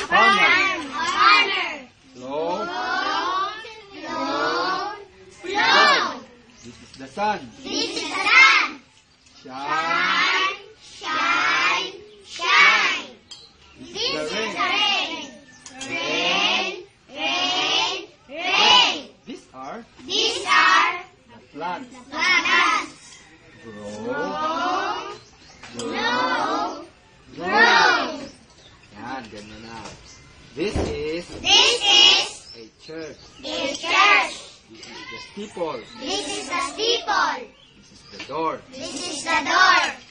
Farmer. Flow. This is the sun. Shine. This is the rain. These are the plants. Grow. Yan, ganyan na. This is a church. This is the steeple. This is the door.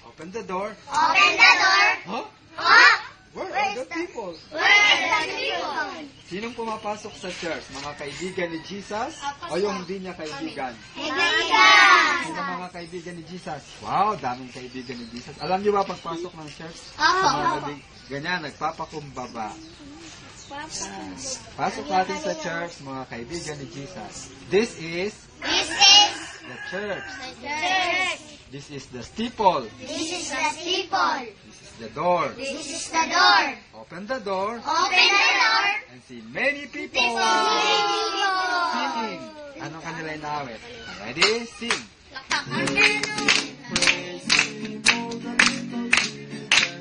Open the door. Huh? Where are the people? Sinong pumapasok sa church? Mga kaibigan ni Jesus o yung hindi niya kaibigan? Sino mga kaibigan ni Jesus? Wow, daming kaibigan ni Jesus. Alam niyo ba pagpasok ng church? Ganyan, nagpapakumbaba. Pasok natin sa church, mga kaibigan ni Jesus. This is the church. This is the steeple. This is the door. Open the door and see many people singing. Anong kanila inawit? Ready? Sing. Praise Him, all the little children.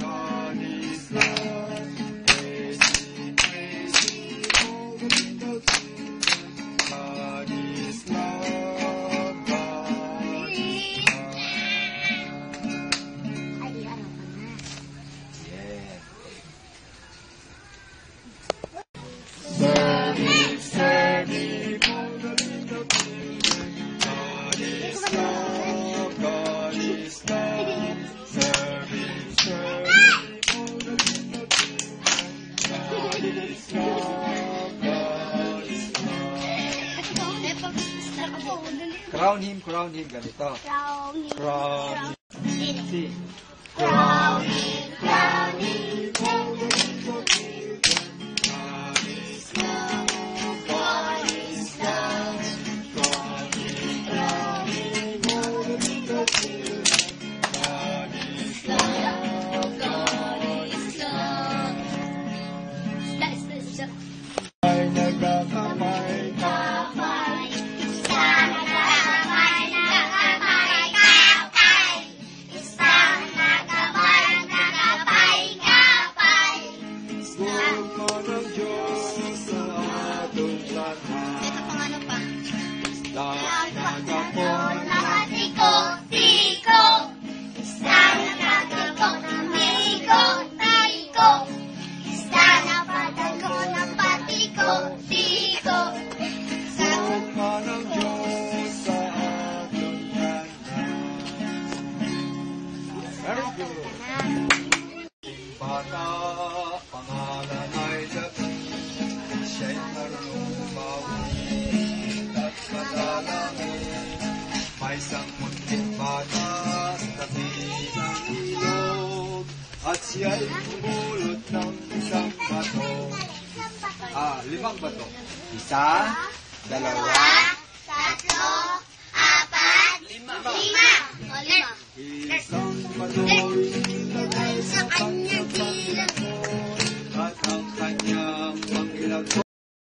God is love. Praise Him, all the little children. God is love. God is love. Yeah. Serve Him, all the little children. God is love. God is love. Serve Him, all the little children. God is love. God is love. Crown Him, ganito. Crown Him. Sing. Crown Him, all the little children. God is love. God is love. Crown Him, all the little children. God is love. God is love. Ay nagkakamay Gusto mo ng Diyos sa atong lahat. Lahat nagkapon Gusto mo ng Diyos sa atong lahat. Very good. Bata, pangalan ay David, siya'y marunong mawit at madalangin. May isang munting bata sa tabi ng ilog, at siya'y bumulot ng isang bato. 5 bato. 1, 2, 3, 4, 5. Isang bato ilagay sa kanyang